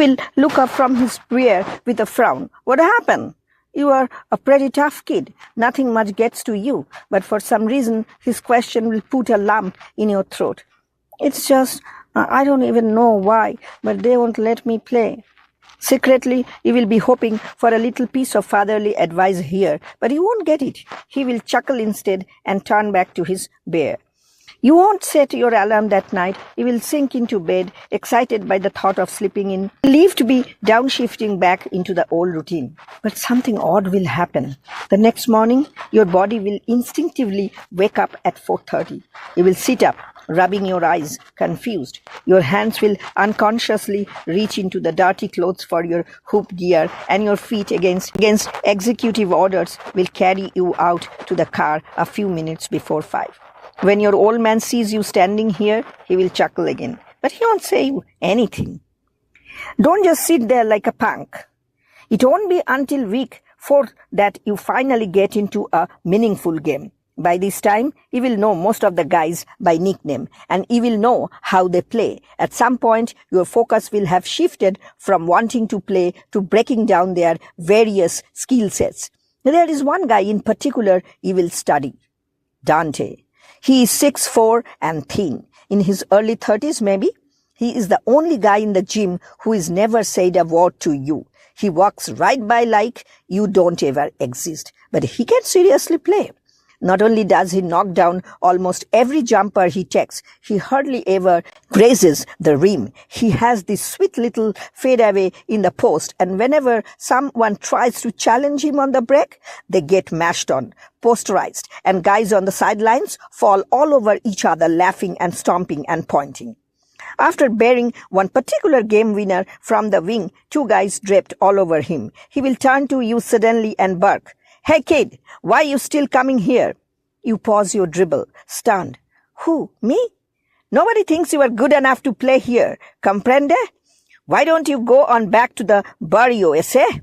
will look up from his prayer with a frown. What happened? You are a pretty tough kid. Nothing much gets to you, but for some reason his question will put a lump in your throat. It's just, I don't even know why, but they won't let me play. Secretly, you will be hoping for a little piece of fatherly advice here, but you won't get it. He will chuckle instead and turn back to his bear. You won't set your alarm that night. You will sink into bed, excited by the thought of sleeping in, relieved to be downshifting back into the old routine. But something odd will happen. The next morning, your body will instinctively wake up at 4:30. You will sit up, rubbing your eyes, confused. Your hands will unconsciously reach into the dirty clothes for your hoop gear, and your feet against executive orders will carry you out to the car a few minutes before 5. When your old man sees you standing here, he will chuckle again, but he won't say anything. Don't just sit there like a punk. It won't be until week 4 that you finally get into a meaningful game. By this time, you will know most of the guys by nickname, and you will know how they play. At some point, your focus will have shifted from wanting to play to breaking down their various skill sets. There is one guy in particular you will study. Dante. He is 6'4" and thin. In his early 30s maybe. He is the only guy in the gym who has never said a word to you. He walks right by like you don't ever exist. But he can seriously play. Not only does he knock down almost every jumper he takes, he hardly ever grazes the rim. He has this sweet little fadeaway in the post, and whenever someone tries to challenge him on the break, they get mashed on, posterized, and guys on the sidelines fall all over each other laughing and stomping and pointing. After bearing one particular game winner from the wing, 2 guys draped all over him. He will turn to you suddenly and bark, "Hey kid, why are you still coming here?" You pause your dribble, stunned. Who, me? Nobody thinks you are good enough to play here. Comprende? Why don't you go on back to the barrio, ese?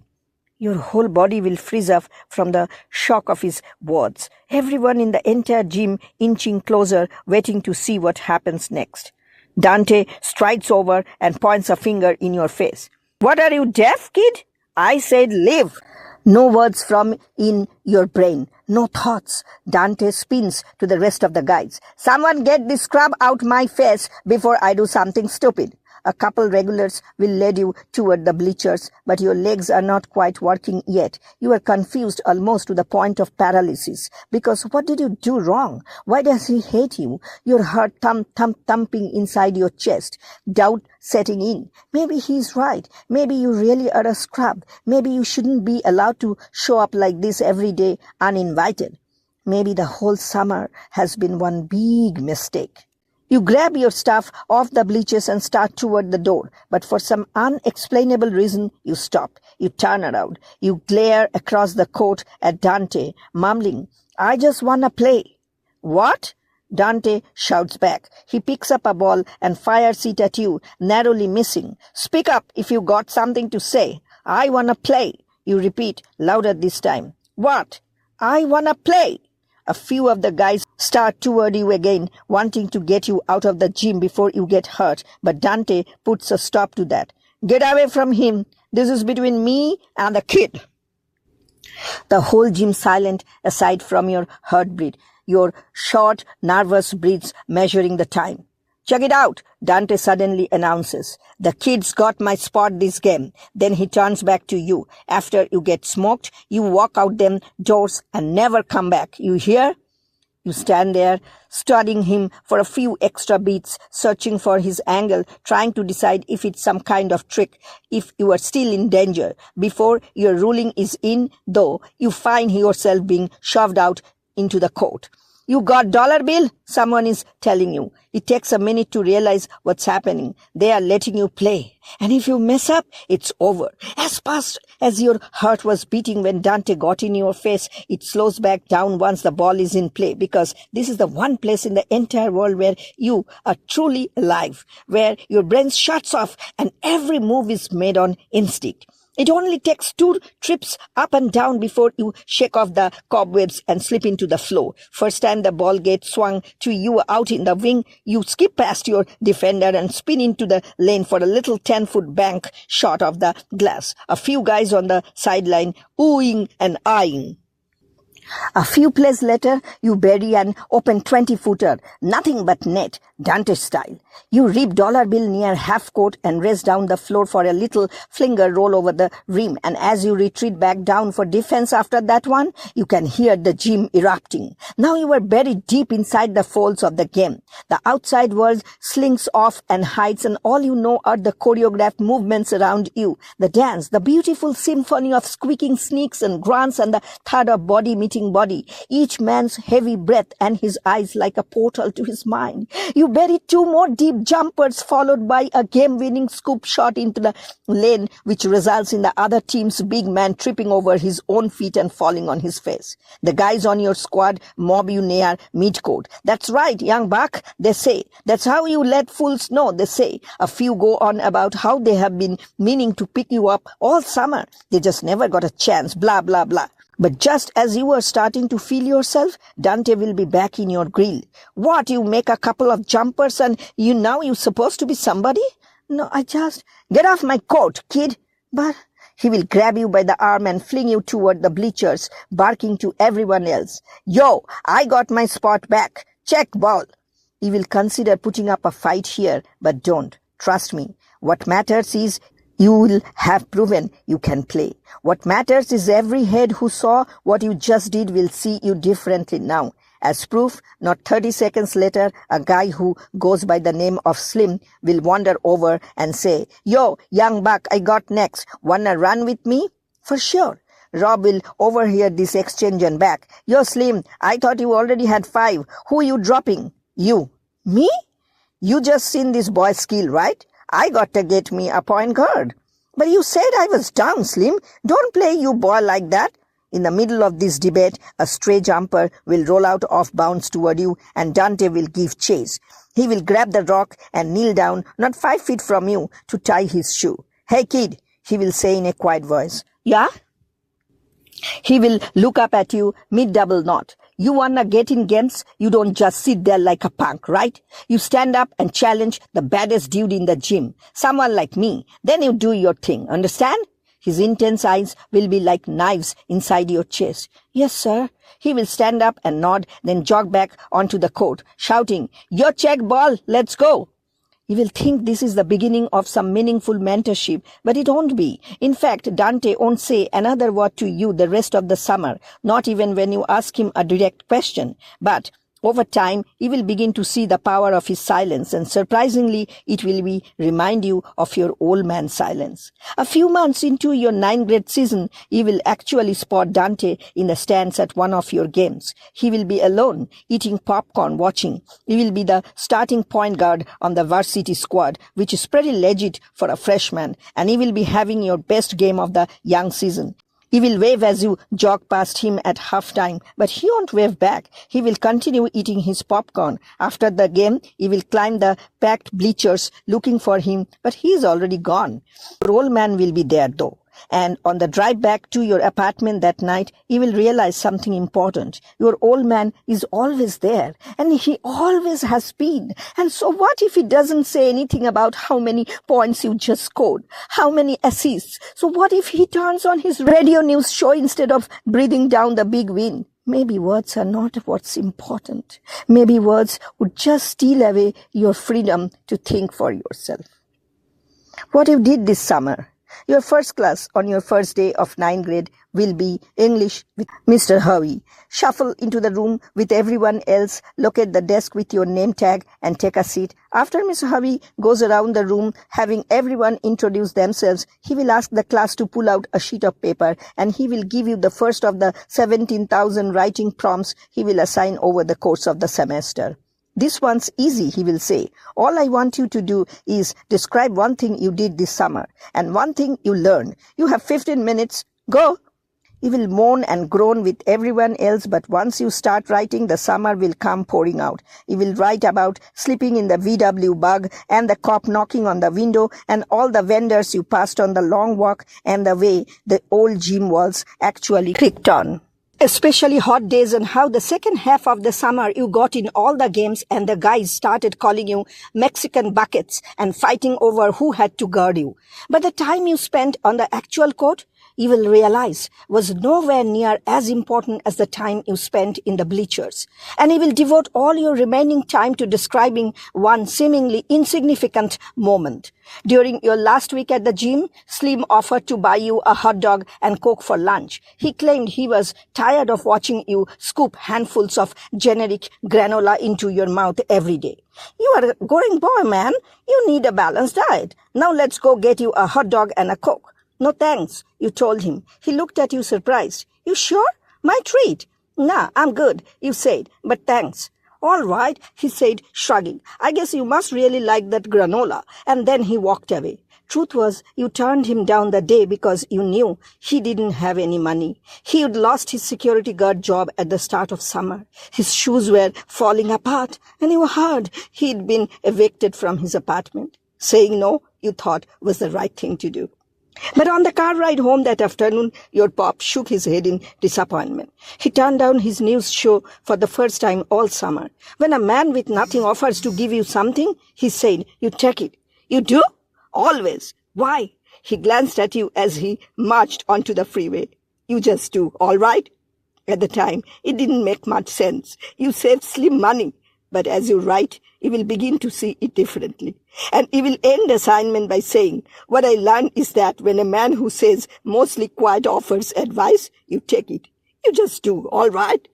Your whole body will freeze up from the shock of his words. Everyone in the entire gym inching closer, waiting to see what happens next. Dante strides over and points a finger in your face. What are you, deaf, kid? I said live. No words from in your brain. No thoughts. Dante spins to the rest of the guys. Someone get this scrub out my face before I do something stupid. A couple regulars will lead you toward the bleachers, but your legs are not quite working yet. You are confused almost to the point of paralysis. Because what did you do wrong? Why does he hate you? Your heart thumping inside your chest. Doubt setting in. Maybe he's right. Maybe you really are a scrub. Maybe you shouldn't be allowed to show up like this every day uninvited. Maybe the whole summer has been one big mistake. You grab your stuff off the bleachers and start toward the door, but for some unexplainable reason, you stop. You turn around. You glare across the court at Dante, mumbling, I just wanna play. What? Dante shouts back. He picks up a ball and fires it at you, narrowly missing. Speak up if you got something to say. I wanna play. You repeat, louder this time. What? I wanna play. A few of the guys start toward you again, wanting to get you out of the gym before you get hurt, but Dante puts a stop to that. Get away from him. This is between me and the kid. The whole gym silent aside from your heartbeat, your short, nervous breaths measuring the time. Check it out, Dante suddenly announces. The kid's got my spot this game. Then he turns back to you. After you get smoked, you walk out them doors and never come back. You hear? You stand there, studying him for a few extra beats, searching for his angle, trying to decide if it's some kind of trick, if you are still in danger. Before your ruling is in, though, you find yourself being shoved out into the court. You got dollar bill? Someone is telling you. It takes a minute to realize what's happening. They are letting you play. And if you mess up, it's over. As fast as your heart was beating when Dante got in your face, it slows back down once the ball is in play, because this is the one place in the entire world where you are truly alive, where your brain shuts off and every move is made on instinct. It only takes 2 trips up and down before you shake off the cobwebs and slip into the flow. First time the ball gets swung to you out in the wing, you skip past your defender and spin into the lane for a little 10-foot bank shot of the glass. A few guys on the sideline oohing and eyeing. A few plays later, you bury an open 20-footer, nothing but net, Dante style. You reap dollar bill near half court and race down the floor for a little flinger roll over the rim, and as you retreat back down for defense after that one, you can hear the gym erupting. Now you are buried deep inside the folds of the game. The outside world slinks off and hides, and all you know are the choreographed movements around you, the dance, the beautiful symphony of squeaking sneaks and grunts, and the thud of body meeting body, each man's heavy breath and his eyes like a portal to his mind. You bury 2 more deep jumpers followed by a game-winning scoop shot into the lane, which results in the other team's big man tripping over his own feet and falling on his face. The guys on your squad mob you near midcourt. That's right, young buck, they say. That's how you let fools know, they say. A few go on about how they have been meaning to pick you up all summer. They just never got a chance, blah, blah, blah. But just as you are starting to feel yourself, Dante will be back in your grill. What, you make a couple of jumpers and you're supposed to be somebody? No, get off my court, kid. But he will grab you by the arm and fling you toward the bleachers, barking to everyone else. Yo, I got my spot back. Check ball. You will consider putting up a fight here, but don't. Trust me. What matters is you will have proven you can play. What matters is every head who saw what you just did will see you differently now. As proof, not 30 seconds later, a guy who goes by the name of Slim will wander over and say, Yo, young buck, I got next. Wanna run with me? For sure. Rob will overhear this exchange and back. Yo, Slim, I thought you already had 5. Who you dropping? You. Me? You just seen this boy's skill, right? I got to get me a point guard. But you said I was down, Slim. Don't play you boy like that. In the middle of this debate, a stray jumper will roll out off bounds toward you and Dante will give chase. He will grab the rock and kneel down not 5 feet from you to tie his shoe. Hey kid, he will say in a quiet voice. Yeah? He will look up at you mid-double knot. You wanna get in games? You don't just sit there like a punk, right? You stand up and challenge the baddest dude in the gym, someone like me. Then you do your thing, understand? His intense eyes will be like knives inside your chest. Yes, sir. He will stand up and nod, then jog back onto the court, shouting, Your check ball, let's go. You will think this is the beginning of some meaningful mentorship, but it won't be. In fact, Dante won't say another word to you the rest of the summer, not even when you ask him a direct question. But over time, you will begin to see the power of his silence, and surprisingly, it will remind you of your old man silence. A few months into your 9th grade season, you will actually spot Dante in the stands at one of your games. He will be alone, eating popcorn, watching. He will be the starting point guard on the varsity squad, which is pretty legit for a freshman, and he will be having your best game of the young season. He will wave as you jog past him at halftime, but he won't wave back. He will continue eating his popcorn. After the game, he will climb the packed bleachers looking for him, but he is already gone. Your old man will be there though. And on the drive back to your apartment that night, you will realize something important. Your old man is always there, and he always has been. And so what if he doesn't say anything about how many points you just scored, how many assists? So what if he turns on his radio news show instead of breathing down the big win? Maybe words are not what's important. Maybe words would just steal away your freedom to think for yourself. What you did this summer? Your first class on your first day of 9th grade will be English with Mr. Howie. Shuffle into the room with everyone else, locate the desk with your name tag and take a seat. After Mr. Howie goes around the room having everyone introduce themselves, he will ask the class to pull out a sheet of paper and he will give you the first of the 17,000 writing prompts he will assign over the course of the semester. This one's easy, he will say. All I want you to do is describe one thing you did this summer and one thing you learned. You have 15 minutes. Go. You will moan and groan with everyone else, but once you start writing, the summer will come pouring out. You will write about sleeping in the VW bug and the cop knocking on the window and all the vendors you passed on the long walk and the way the old gym walls actually clicked on. Especially hot days, and how the second half of the summer you got in all the games and the guys started calling you Mexican buckets and fighting over who had to guard you. But the time you spent on the actual court, you will realize, was nowhere near as important as the time you spent in the bleachers. And you will devote all your remaining time to describing one seemingly insignificant moment. During your last week at the gym, Slim offered to buy you a hot dog and Coke for lunch. He claimed he was tired of watching you scoop handfuls of generic granola into your mouth every day. You are a growing boy, man. You need a balanced diet. Now let's go get you a hot dog and a Coke. No thanks, you told him. He looked at you surprised. You sure? My treat. Nah, I'm good, you said, but thanks. All right, he said, shrugging. I guess you must really like that granola. And then he walked away. Truth was, you turned him down the day because you knew he didn't have any money. He had lost his security guard job at the start of summer. His shoes were falling apart, and you heard he'd been evicted from his apartment. Saying no, you thought, was the right thing to do. But on the car ride home that afternoon, your pop shook his head in disappointment. He turned down his news show for the first time all summer. When a man with nothing offers to give you something, he said, you take it. You do? Always. Why? He glanced at you as he marched onto the freeway. You just do, all right? At the time, it didn't make much sense. You saved Slim money. But as you write, you will begin to see it differently. And you will end the assignment by saying, what I learned is that when a man who says mostly quiet offers advice, you take it. You just do, all right?